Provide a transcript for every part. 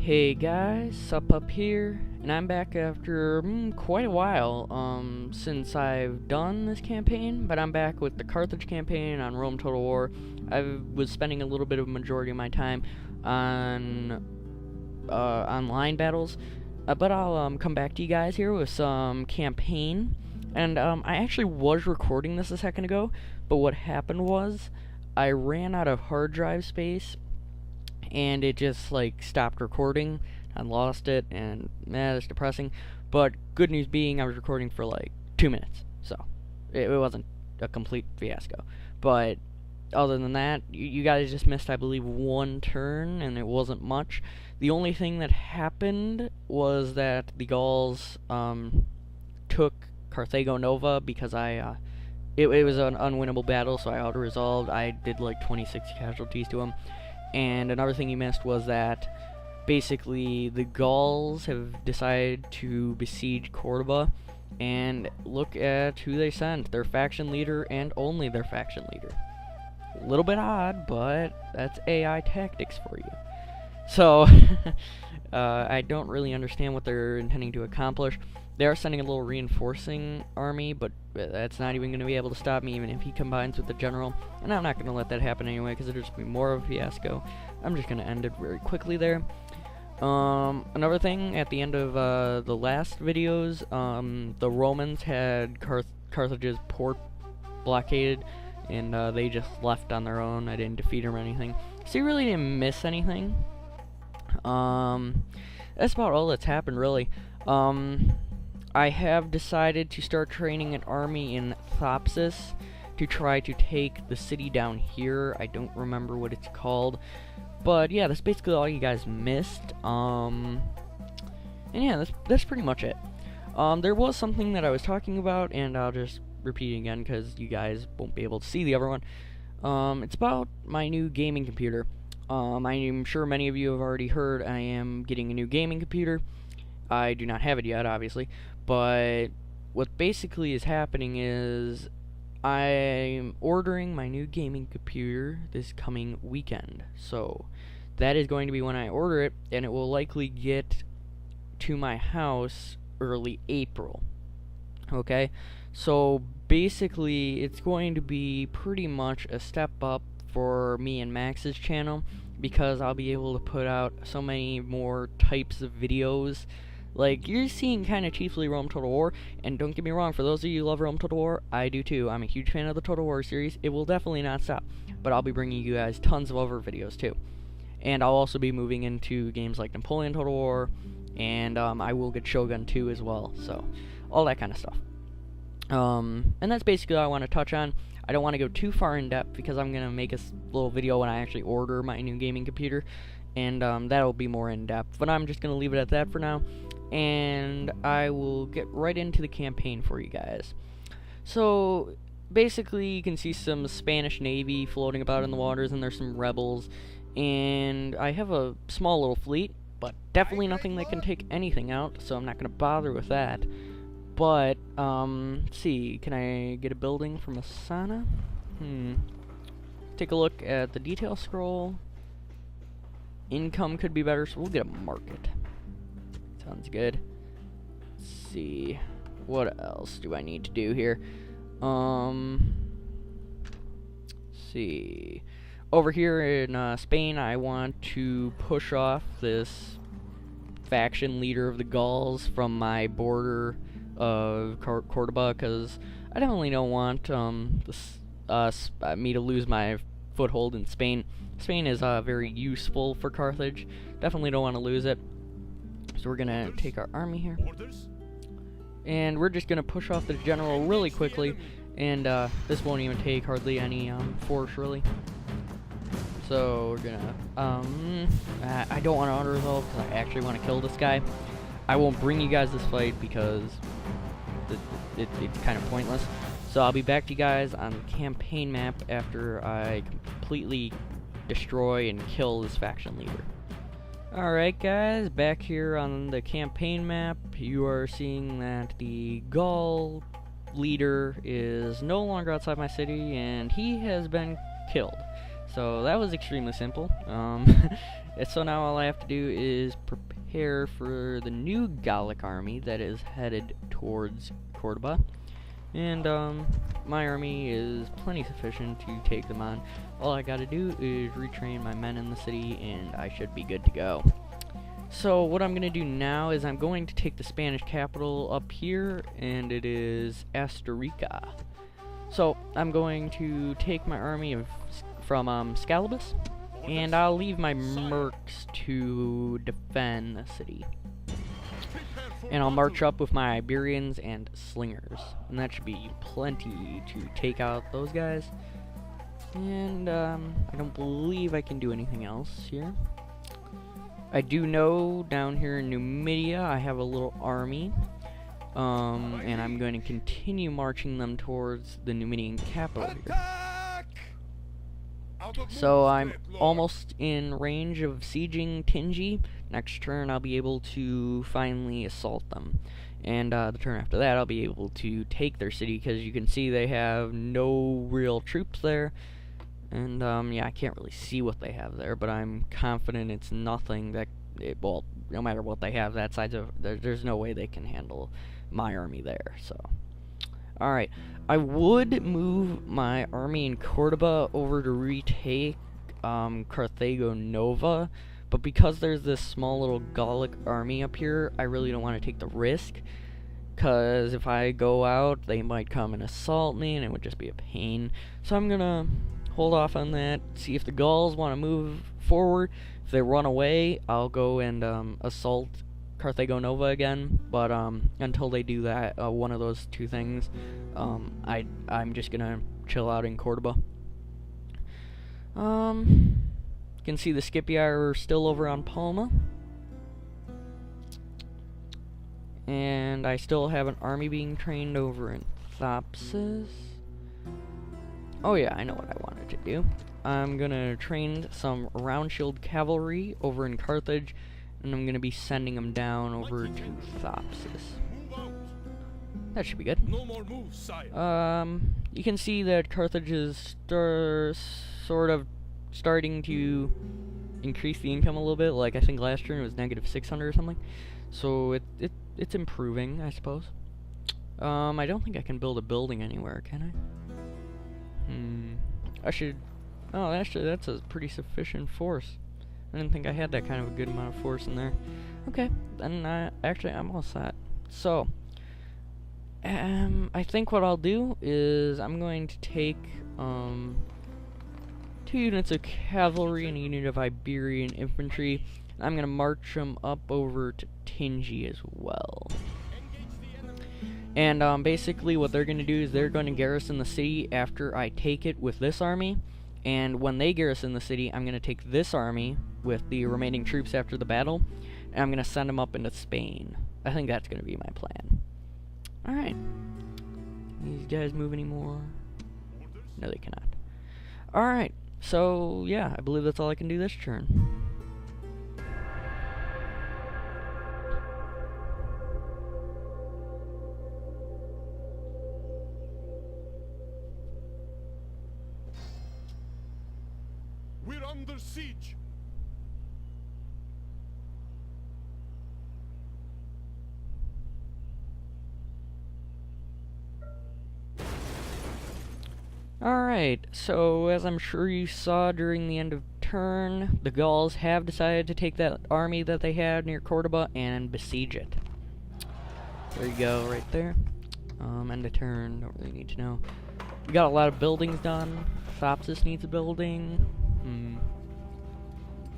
Hey guys, Sup up here, and I'm back after quite a while since I've done this campaign, but I'm back with the Carthage campaign on Rome Total War. I was spending a little bit of a majority of my time on online battles, but I'll come back to you guys here with some campaign, and I actually was recording this a second ago, but what happened was I ran out of hard drive space and it just like stopped recording. I lost it, and that's depressing. But good news being, I was recording for like 2 minutes, so it wasn't a complete fiasco. But other than that, you guys just missed, I believe, one turn, and it wasn't much. The only thing that happened was that the Gauls took Carthago Nova because it was an unwinnable battle, so I auto-resolved. I did like 26 casualties to him. And another thing you missed was that basically the Gauls have decided to besiege Cordoba, and look at who they sent. Their faction leader, and only their faction leader. A little bit odd, but that's AI tactics for you. So, I don't really understand what they're intending to accomplish. They are sending a little reinforcing army, but that's not even going to be able to stop me, even if he combines with the general. And I'm not going to let that happen anyway, because it'll just be more of a fiasco. I'm just going to end it very quickly there. Another thing, at the end of the last videos, the Romans had Carthage's port blockaded, and they just left on their own. I didn't defeat them or anything. So you really didn't miss anything. That's about all that's happened, really. I have decided to start training an army in Thopsis to try to take the city down here. I don't remember what it's called. But yeah, that's basically all you guys missed. And yeah, that's pretty much it. There was something that I was talking about, and I'll just repeat it again because you guys won't be able to see the other one. It's about my new gaming computer. I'm sure many of you have already heard I am getting a new gaming computer. I do not have it yet, obviously, but what basically is happening is I'm ordering my new gaming computer this coming weekend. So that is going to be when I order it, and it will likely get to my house early April. Okay? So basically, it's going to be pretty much a step up for me and Max's channel, because I'll be able to put out so many more types of videos. Like, you're seeing kind of chiefly Rome Total War, and don't get me wrong, for those of you who love Rome Total War, I do too. I'm a huge fan of the Total War series. It will definitely not stop, but I'll be bringing you guys tons of other videos too. And I'll also be moving into games like Napoleon Total War, and I will get Shogun 2 as well, so all that kind of stuff. And that's basically all I want to touch on. I don't want to go too far in depth because I'm going to make a little video when I actually order my new gaming computer, and that'll be more in depth. But I'm just going to leave it at that for now, and I will get right into the campaign for you guys. So basically, you can see some Spanish Navy floating about in the waters, and there's some rebels, and I have a small little fleet, but definitely nothing that can take anything out, so I'm not going to bother with that. But, let's see, can I get a building from Asana? Take a look at the detail scroll. Income could be better, so we'll get a market. Sounds good. Let's see, what else do I need to do here? Let's see. Over here in Spain, I want to push off this faction leader of the Gauls from my border of Cordoba, because I definitely don't want me to lose my foothold in Spain. Spain is very useful for Carthage. Definitely don't want to lose it. So we're gonna take our army here, and we're just gonna push off the general really quickly. And this won't even take hardly any force, really. So we're gonna I don't want to auto-resolve because I actually want to kill this guy. I won't bring you guys this fight because it's kind of pointless. So I'll be back to you guys on the campaign map after I completely destroy and kill this faction leader. Alright guys, back here on the campaign map, you are seeing that the Gaul leader is no longer outside my city, and he has been killed. So that was extremely simple. So now all I have to do is prepare for the new Gallic army that is headed towards Cordoba. And my army is plenty sufficient to take them on. All I gotta do is retrain my men in the city and I should be good to go. So what I'm gonna do now is I'm going to take the Spanish capital up here, and it is Astorica. So I'm going to take my army from Scalabus, and I'll leave my mercs to defend the city. And I'll march up with my Iberians and slingers, and that should be plenty to take out those guys. And I don't believe I can do anything else here. I do know down here in Numidia I have a little army, and I'm going to continue marching them towards the Numidian capital here. So I'm almost in range of sieging Tingi. Next turn I'll be able to finally assault them. And the turn after that I'll be able to take their city, because you can see they have no real troops there. And yeah, I can't really see what they have there, but I'm confident it's nothing that, well, no matter what they have, that side's there's no way they can handle my army there, so. Alright, I would move my army in Cordoba over to retake Carthago Nova, but because there's this small little Gallic army up here, I really don't want to take the risk, because if I go out, they might come and assault me, and it would just be a pain. So I'm gonna hold off on that, see if the Gauls want to move forward. If they run away, I'll go and assault Carthago Nova again, but until they do that, one of those two things, I'm just gonna chill out in Cordoba. You can see the Scipii are still over on Palma, and I still have an army being trained over in Thapsus. Oh yeah, I know what I wanted to do. I'm gonna train some round shield cavalry over in Carthage, and I'm gonna be sending them down over to Thapsus. That should be good. No more moves, sire. You can see that Carthage is sort of starting to increase the income a little bit. Like, I think last turn it was negative 600 or something. So it's improving, I suppose. I don't think I can build a building anywhere, can I? I should. Oh, actually, that's a pretty sufficient force. I didn't think I had that kind of a good amount of force in there. Okay, then actually I'm all set. So, I think what I'll do is I'm going to take 2 units of cavalry and a unit of Iberian infantry. I'm gonna march them up over to Tingi as well. And basically what they're gonna do is they're gonna garrison the city after I take it with this army. And when they garrison the city, I'm going to take this army with the remaining troops after the battle, and I'm going to send them up into Spain. I think that's going to be my plan. Alright. These guys move anymore? No, they cannot. Alright. So, yeah, I believe that's all I can do this turn. We're under siege. Alright, so as I'm sure you saw during the end of turn, the Gauls have decided to take that army that they had near Cordoba and besiege it. There you go, right there. End of turn, don't really need to know. We got a lot of buildings done. Thapsus needs a building.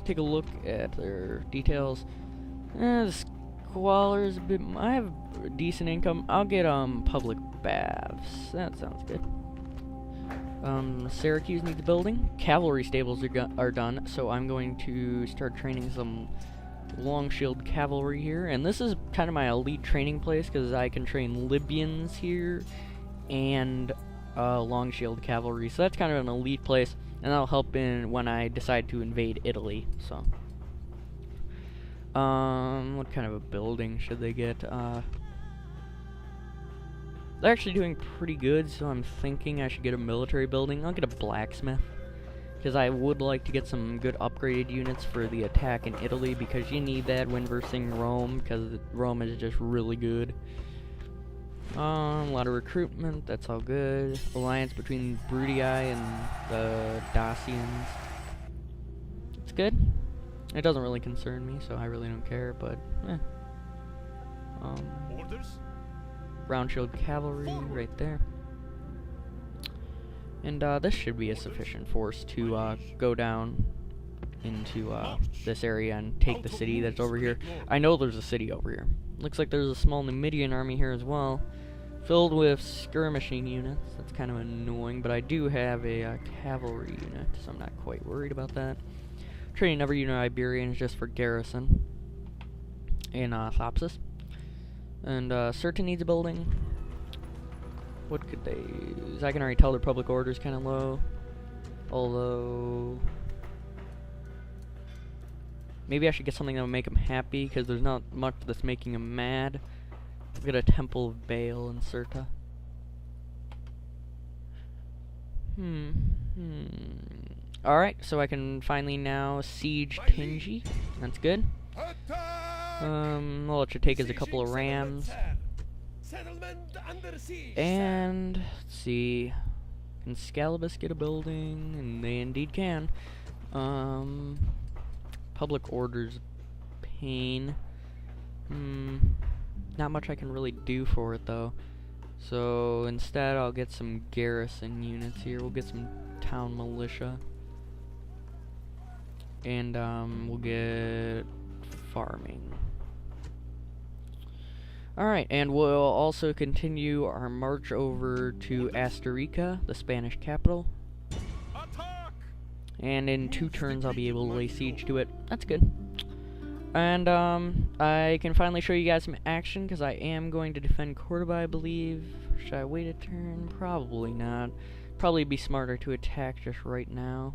Take a look at their details. The squalor's a bit. I have a decent income. I'll get public baths. That sounds good. Syracuse needs a building. Cavalry stables are done, so I'm going to start training some long shield cavalry here. And this is kind of my elite training place because I can train Libyans here and long shield cavalry. So that's kind of an elite place. And that'll help in when I decide to invade Italy, so. What kind of a building should they get? They're actually doing pretty good, so I'm thinking I should get a military building. I'll get a blacksmith. because I would like to get some good upgraded units for the attack in Italy, because you need that when versing Rome, because Rome is just really good. A lot of recruitment, that's all good. Alliance between Brudii and the Dacians. It's good. It doesn't really concern me, so I really don't care, but eh. Orders? Ground shield cavalry right there. And this should be a sufficient force to go down into this area and take the city that's over here. I know there's a city over here. Looks like there's a small Numidian army here as well, filled with skirmishing units. That's kind of annoying, but I do have a cavalry unit, so I'm not quite worried about that. Training every unit of Iberians just for garrison in Thopsis. And Certain needs a building. What could they use? I can already tell their public order is kind of low. Although, maybe I should get something that will make them happy, because there's not much that's making them mad. We'll get a Temple of Baal in Cirta. Alright, so I can finally now siege Tingi. That's good. All it should take is a couple of rams. And, let's see, can Scalabus get a building? And they indeed can. Public orders, pain. Not much I can really do for it, though. So, instead I'll get some garrison units here. We'll get some town militia. And, we'll get farming. Alright, and we'll also continue our march over to Astarica, the Spanish capital. Attack! And in 2 turns I'll be able to lay siege to it. That's good. And I can finally show you guys some action, because I am going to defend Cordoba, I believe. Should I wait a turn? Probably not. Probably be smarter to attack just right now.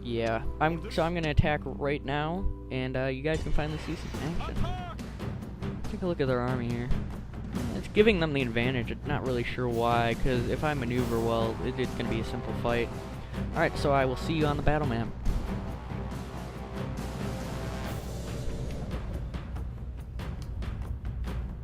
Yeah, I'm gonna attack right now, and you guys can finally see some action. Take a look at their army here. It's giving them the advantage. I'm not really sure why, because if I maneuver well, it's going to be a simple fight. Alright, so I will see you on the battle map.